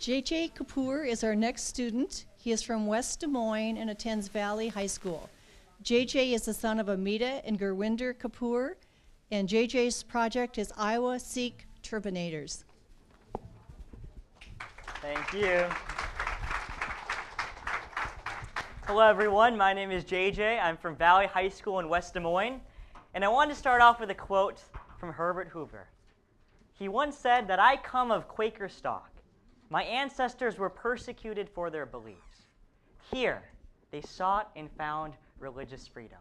JJ Kapur is our next student. He is from West Des Moines and attends Valley High School. JJ is the son of Amita and Gurwinder Kapur, and JJ's project is Iowa Sikh Turbanators. Thank you. Hello everyone, my name is JJ. I'm from Valley High School in West Des Moines, and I wanted to start off with a quote from Herbert Hoover. He once said that I come of Quaker stock. My ancestors were persecuted for their beliefs. Here, they sought and found religious freedom.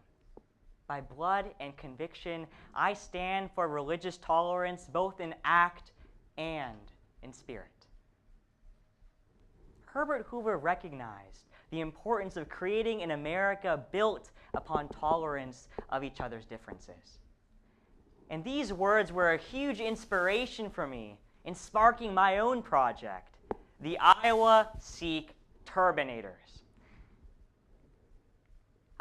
By blood and conviction, I stand for religious tolerance both in act and in spirit. Herbert Hoover recognized the importance of creating an America built upon tolerance of each other's differences. And these words were a huge inspiration for me in sparking my own project, the Iowa Sikh Turbanators.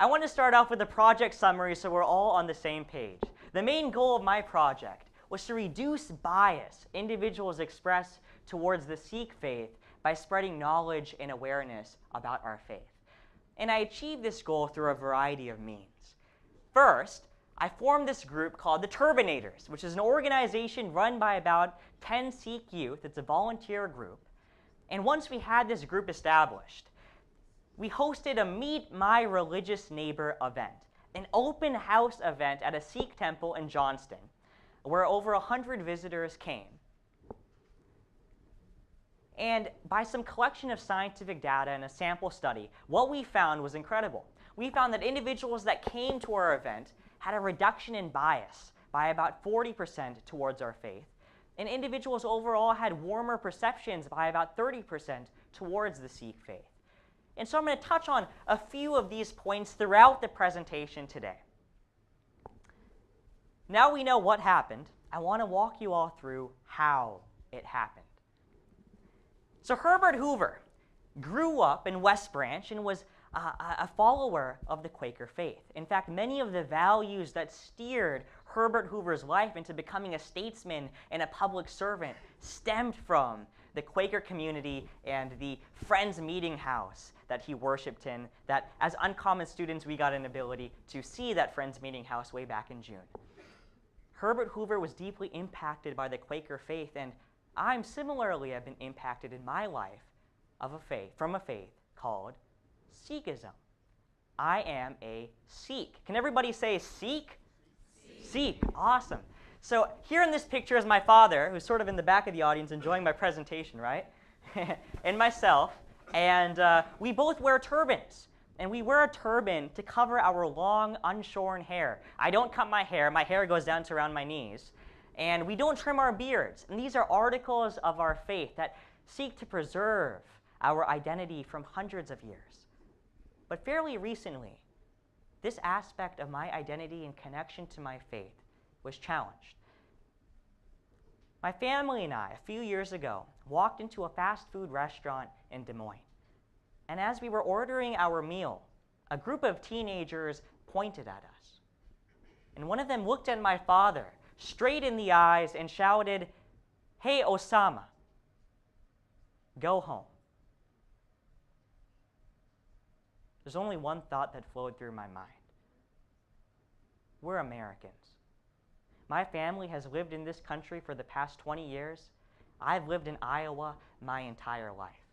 I want to start off with a project summary so we're all on the same page. The main goal of my project was to reduce bias individuals express towards the Sikh faith by spreading knowledge and awareness about our faith. And I achieved this goal through a variety of means. First, I formed this group called the Turbanators, which is an organization run by about 10 Sikh youth. It's a volunteer group. And once we had this group established, we hosted a Meet My Religious Neighbor event, an open house event at a Sikh temple in Johnston, where over 100 visitors came. And by some collection of scientific data and a sample study, what we found was incredible. We found that individuals that came to our event had a reduction in bias by about 40% towards our faith, and individuals overall had warmer perceptions by about 30% towards the Sikh faith. And so I'm going to touch on a few of these points throughout the presentation today. Now we know what happened, I want to walk you all through how it happened. So Herbert Hoover grew up in West Branch and was a follower of the Quaker faith. In fact, many of the values that steered Herbert Hoover's life into becoming a statesman and a public servant stemmed from the Quaker community and the Friends Meeting House that he worshipped in, that as uncommon students we got an ability to see that Friends Meeting House way back in June. Herbert Hoover was deeply impacted by the Quaker faith, and I'm similarly have been impacted in my life from a faith called Sikhism. I am a Sikh. Can everybody say Sikh? Sikh. Awesome. So here in this picture is my father, who's sort of in the back of the audience enjoying my presentation, right? And myself. And we both wear turbans. And we wear a turban to cover our long, unshorn hair. I don't cut my hair. My hair goes down to around my knees. And we don't trim our beards. And these are articles of our faith that seek to preserve our identity from hundreds of years. But fairly recently, this aspect of my identity and connection to my faith was challenged. My family and I, a few years ago, walked into a fast food restaurant in Des Moines. And as we were ordering our meal, a group of teenagers pointed at us. And one of them looked at my father straight in the eyes and shouted, "Hey, Osama, go home." There's only one thought that flowed through my mind. We're Americans. My family has lived in this country for the past 20 years. I've lived in Iowa my entire life.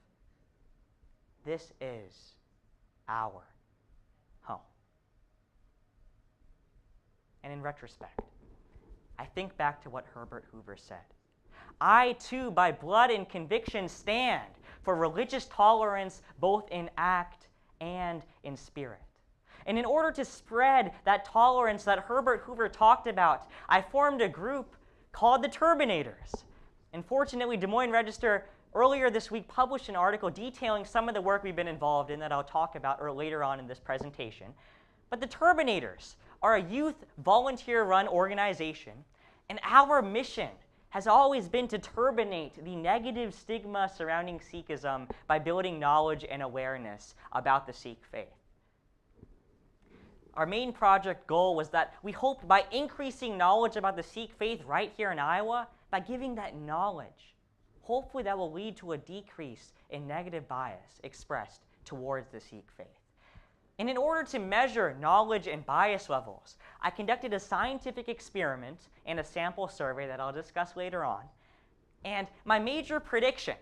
This is our home. And in retrospect, I think back to what Herbert Hoover said. I too, by blood and conviction, stand for religious tolerance both in act and in spirit. And in order to spread that tolerance that Herbert Hoover talked about, I formed a group called the Turbanators. And fortunately, Des Moines Register earlier this week published an article detailing some of the work we've been involved in that I'll talk about later on in this presentation. But the Turbanators are a youth volunteer-run organization, and our mission has always been to turbanate the negative stigma surrounding Sikhism by building knowledge and awareness about the Sikh faith. Our main project goal was that we hoped by increasing knowledge about the Sikh faith right here in Iowa, by giving that knowledge hopefully that will lead to a decrease in negative bias expressed towards the Sikh faith. And in order to measure knowledge and bias levels, I conducted a scientific experiment and a sample survey that I'll discuss later on. And my major prediction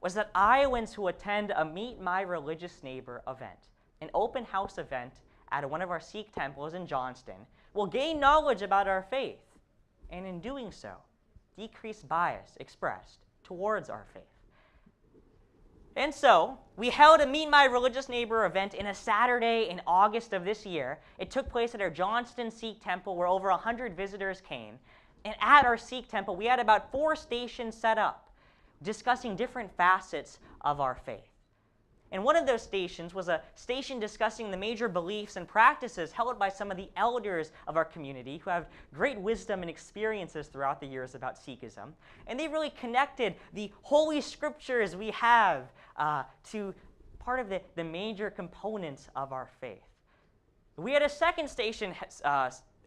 was that Iowans who attend a Meet My Religious Neighbor event, an open house event at one of our Sikh temples in Johnston, will gain knowledge about our faith, and in doing so, decrease bias expressed towards our faith. And so, we held a Meet My Religious Neighbor event in a Saturday in August of this year. It took place at our Johnston Sikh temple where over 100 visitors came. And at our Sikh temple, we had about 4 stations set up discussing different facets of our faith. And one of those stations was a station discussing the major beliefs and practices held by some of the elders of our community who have great wisdom and experiences throughout the years about Sikhism. And they really connected the holy scriptures we have to part of the major components of our faith. We had a second station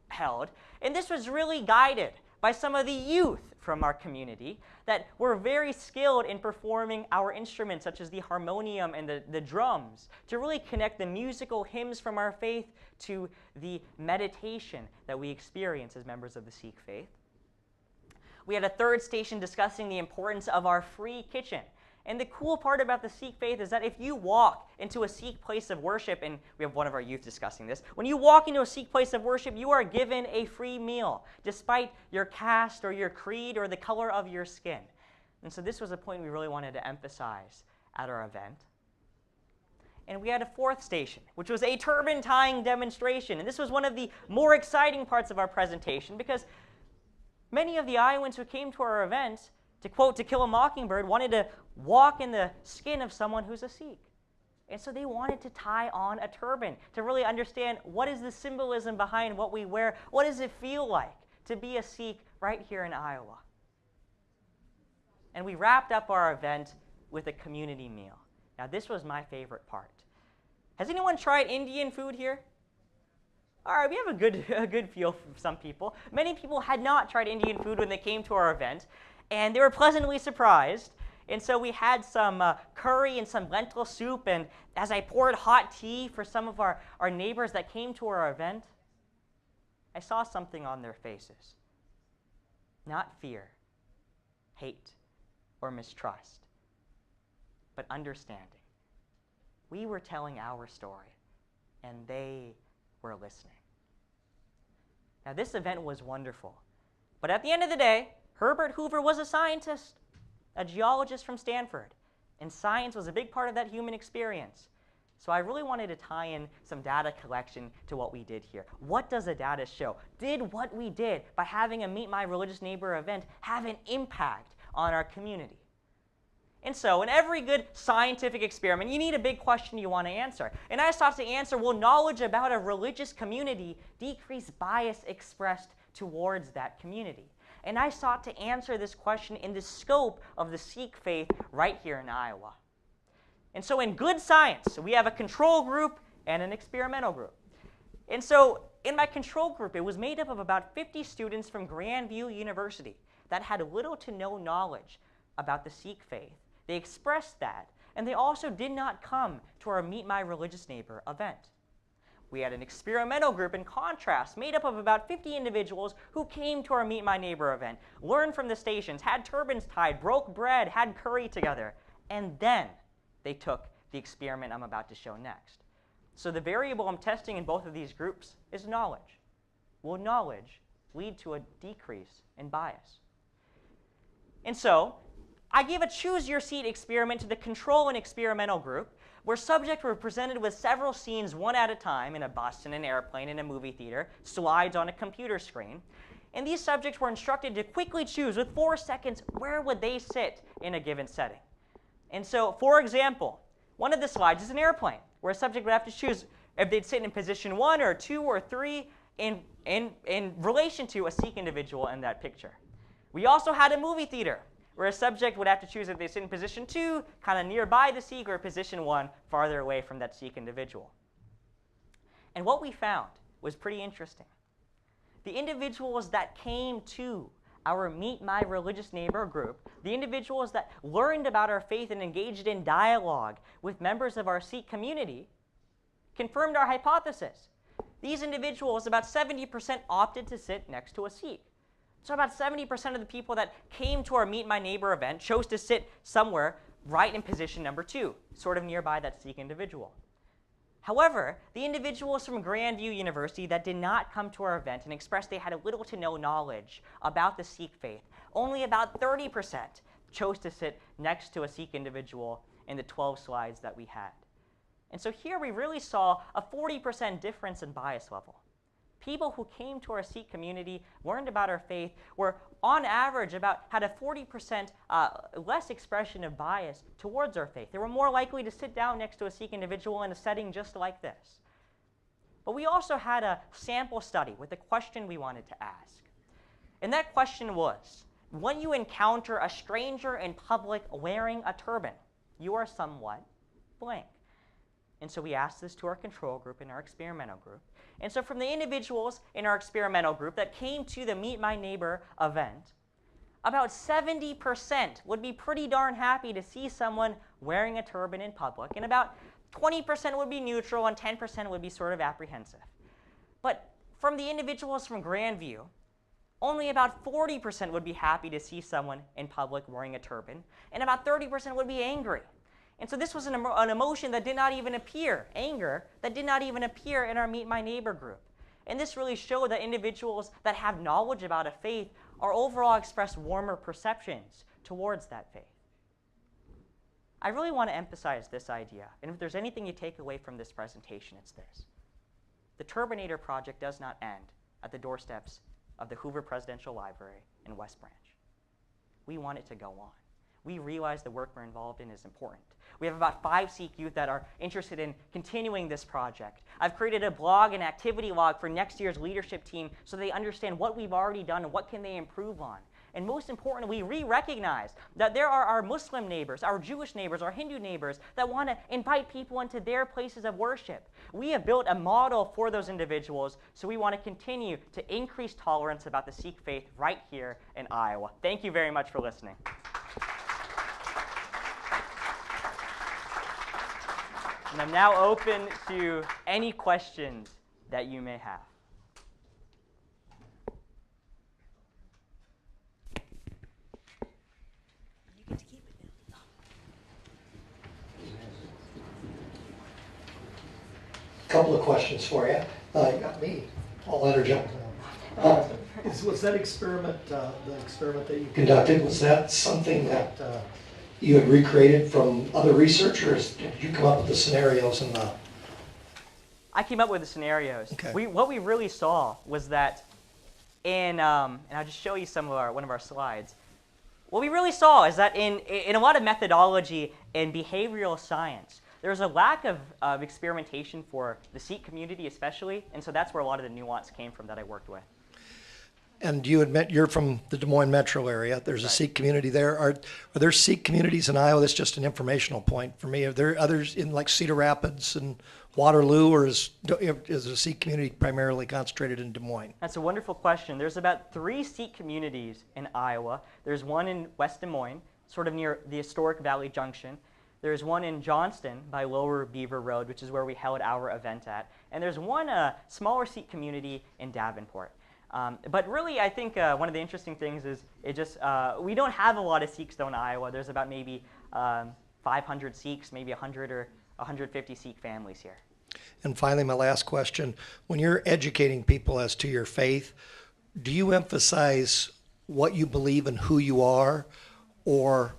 held, and this was really guided by some of the youth from our community that were very skilled in performing our instruments, such as the harmonium and the drums, to really connect the musical hymns from our faith to the meditation that we experience as members of the Sikh faith. We had a third station discussing the importance of our free kitchen. And the cool part about the Sikh faith is that if you walk into a Sikh place of worship, and we have one of our youth discussing this, when you walk into a Sikh place of worship, you are given a free meal, despite your caste or your creed or the color of your skin. And so this was a point we really wanted to emphasize at our event. And we had a fourth station, which was a turban tying demonstration. And this was one of the more exciting parts of our presentation because many of the Iowans who came to our event, to quote To Kill a Mockingbird, wanted to walk in the skin of someone who's a Sikh. And so they wanted to tie on a turban to really understand what is the symbolism behind what we wear. What does it feel like to be a Sikh right here in Iowa? And we wrapped up our event with a community meal. Now this was my favorite part. Has anyone tried Indian food here? All right, we have a good feel for some people. Many people had not tried Indian food when they came to our event, and they were pleasantly surprised. And so we had some curry and some lentil soup, and as I poured hot tea for some of our neighbors that came to our event, I saw something on their faces. Not fear, hate, or mistrust, but understanding. We were telling our story, and they were listening. Now this event was wonderful, but at the end of the day, Herbert Hoover was a scientist, a geologist from Stanford, and science was a big part of that human experience. So I really wanted to tie in some data collection to what we did here. What does the data show? Did what we did by having a Meet My Religious Neighbor event have an impact on our community? And so in every good scientific experiment, you need a big question you want to answer. And I sought to answer, will knowledge about a religious community decrease bias expressed towards that community? And I sought to answer this question in the scope of the Sikh faith right here in Iowa. And so in good science, we have a control group and an experimental group. And so in my control group, it was made up of about 50 students from Grandview University that had little to no knowledge about the Sikh faith. They expressed that, and they also did not come to our Meet My Religious Neighbor event. We had an experimental group, in contrast, made up of about 50 individuals who came to our Meet My Neighbor event, learned from the stations, had turbans tied, broke bread, had curry together, and then they took the experiment I'm about to show next. So the variable I'm testing in both of these groups is knowledge. Will knowledge lead to a decrease in bias? And so I gave a choose your seat experiment to the control and experimental group, where subjects were presented with several scenes one at a time in a bus, in an airplane, in a movie theater, slides on a computer screen. And these subjects were instructed to quickly choose, with 4 seconds, where would they sit in a given setting. And so, for example, one of the slides is an airplane, where a subject would have to choose if they'd sit in position 1 or 2 or 3 in relation to a Sikh individual in that picture. We also had a movie theater, where a subject would have to choose if they sit in position 2, kind of nearby the Sikh, or position 1, farther away from that Sikh individual. And what we found was pretty interesting. The individuals that came to our Meet My Religious Neighbor group, the individuals that learned about our faith and engaged in dialogue with members of our Sikh community, confirmed our hypothesis. These individuals, about 70% opted to sit next to a Sikh. So about 70% of the people that came to our Meet My Neighbor event chose to sit somewhere right in position number 2, sort of nearby that Sikh individual. However, the individuals from Grandview University that did not come to our event and expressed they had little to no knowledge about the Sikh faith, only about 30% chose to sit next to a Sikh individual in the 12 slides that we had. And so here we really saw a 40% difference in bias level. People who came to our Sikh community, learned about our faith, were on average had a 40% less expression of bias towards our faith. They were more likely to sit down next to a Sikh individual in a setting just like this. But we also had a sample study with a question we wanted to ask. And that question was, when you encounter a stranger in public wearing a turban, you are somewhat blank. And so we asked this to our control group and our experimental group. And so from the individuals in our experimental group that came to the Meet My Neighbor event, about 70% would be pretty darn happy to see someone wearing a turban in public, and about 20% would be neutral, and 10% would be sort of apprehensive. But from the individuals from Grandview, only about 40% would be happy to see someone in public wearing a turban, and about 30% would be angry. And so this was an emotion that did not even appear, anger, that did not even appear in our Meet My Neighbor group. And this really showed that individuals that have knowledge about a faith are overall express warmer perceptions towards that faith. I really want to emphasize this idea, and if there's anything you take away from this presentation, it's this. The Turbanator project does not end at the doorsteps of the Hoover Presidential Library in West Branch. We want it to go on. We realize the work we're involved in is important. We have about 5 Sikh youth that are interested in continuing this project. I've created a blog and activity log for next year's leadership team so they understand what we've already done and what can they improve on. And most importantly, we recognize that there are our Muslim neighbors, our Jewish neighbors, our Hindu neighbors that want to invite people into their places of worship. We have built a model for those individuals, so we want to continue to increase tolerance about the Sikh faith right here in Iowa. Thank you very much for listening. And I'm now open to any questions that you may have. You get to keep it now. Couple of questions for you. You got me all energized. Was that experiment, the experiment that you conducted, was that something that you had recreated from other researchers? Did you come up with the scenarios and the... I came up with the scenarios. Okay. What we really saw was that and I'll just show you one of our slides. What we really saw is that in a lot of methodology in behavioral science, there's a lack of experimentation for the Sikh community especially, and so that's where a lot of the nuance came from that I worked with. And you admit you're from the Des Moines metro area. There's a Sikh community there. Are there Sikh communities in Iowa? That's just an informational point for me. Are there others in like Cedar Rapids and Waterloo, or is the Sikh community primarily concentrated in Des Moines? That's a wonderful question. There's about 3 Sikh communities in Iowa. There's one in West Des Moines, sort of near the historic Valley Junction. There's one in Johnston by Lower Beaver Road, which is where we held our event at. And there's one smaller Sikh community in Davenport. But really, I think one of the interesting things is we don't have a lot of Sikhs though in Iowa. There's about maybe 500 Sikhs, maybe 100 or 150 Sikh families here. And finally, my last question. When you're educating people as to your faith, do you emphasize what you believe and who you are, or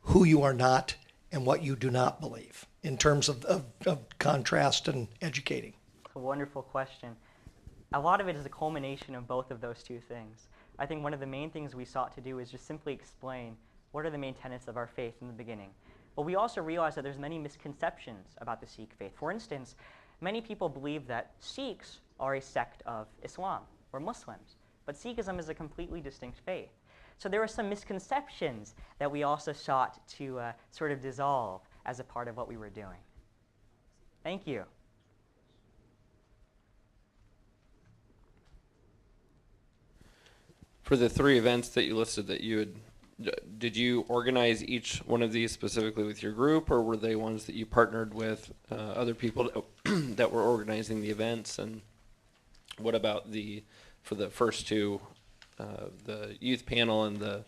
who you are not and what you do not believe, in terms of contrast and educating? It's a wonderful question. A lot of it is a culmination of both of those two things. I think one of the main things we sought to do is just simply explain what are the main tenets of our faith in the beginning. But we also realize that there's many misconceptions about the Sikh faith. For instance, many people believe that Sikhs are a sect of Islam or Muslims, but Sikhism is a completely distinct faith. So there are some misconceptions that we also sought to sort of dissolve as a part of what we were doing. Thank you. For the 3 events that you listed that you had, did you organize each one of these specifically with your group, or were they ones that you partnered with other people that were organizing the events? And what about for the first 2, the youth panel and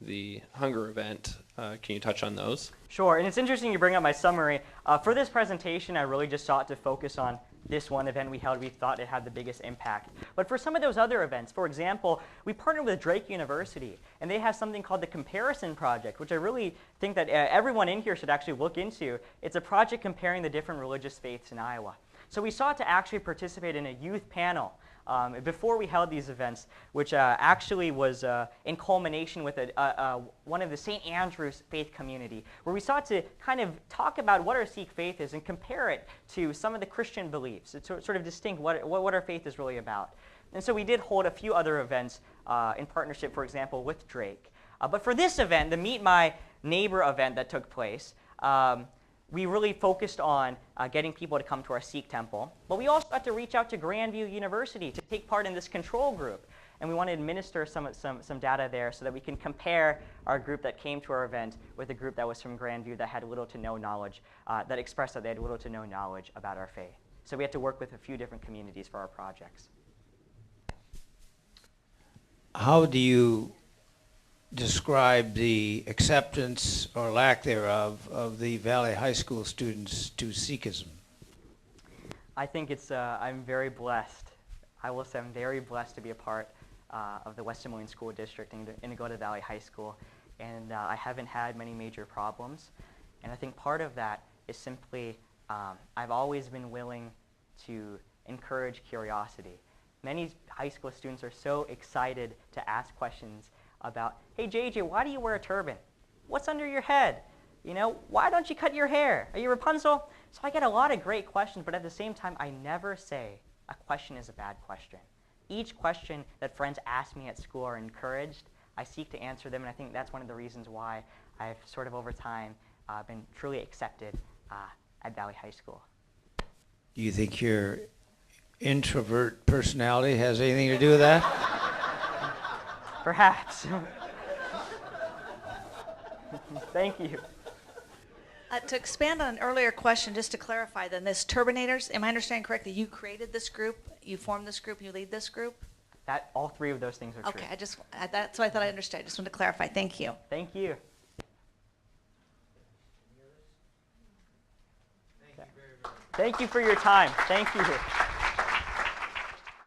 the hunger event? Can you touch on those? Sure, and it's interesting you bring up my summary. For this presentation, I really just sought to focus on this one event we held. We thought it had the biggest impact. But for some of those other events, for example, we partnered with Drake University, and they have something called the Comparison Project, which I really think that everyone in here should actually look into. It's a project comparing the different religious faiths in Iowa. So we sought to actually participate in a youth panel before we held these events, which actually was in culmination with one of the St. Andrew's faith community, where we sought to kind of talk about what our Sikh faith is and compare it to some of the Christian beliefs, to sort of distinct what our faith is really about. And so we did hold a few other events in partnership, for example, with Drake. But for this event, the Meet My Neighbor event that took place, we really focused on getting people to come to our Sikh temple. But we also got to reach out to Grandview University to take part in this control group. And we want to administer some data there so that we can compare our group that came to our event with a group that was from Grandview that had little to no knowledge, that expressed that they had little to no knowledge about our faith. So we had to work with a few different communities for our projects. How do you describe the acceptance or lack thereof of the Valley High School students to Sikhism? I think I'm very blessed. I will say I'm very blessed to be a part of the West Des Moines School District and to go to Valley High School. And I haven't had many major problems. And I think part of that is simply I've always been willing to encourage curiosity. Many high school students are so excited to ask questions about, hey, JJ, why do you wear a turban? What's under your head? You know, why don't you cut your hair? Are you Rapunzel? So I get a lot of great questions, but at the same time, I never say a question is a bad question. Each question that friends ask me at school are encouraged. I seek to answer them, and I think that's one of the reasons why I've sort of over time been truly accepted at Valley High School. Do you think your introvert personality has anything to do with that? Perhaps. Thank you. To expand on an earlier question, just to clarify, then this Turbanators, am I understanding correctly? You created this group, you formed this group, you lead this group? All 3 of those things are true. Okay, that's what I thought I understood. I just wanted to clarify. Thank you. Thank you. Thank you for your time. Thank you.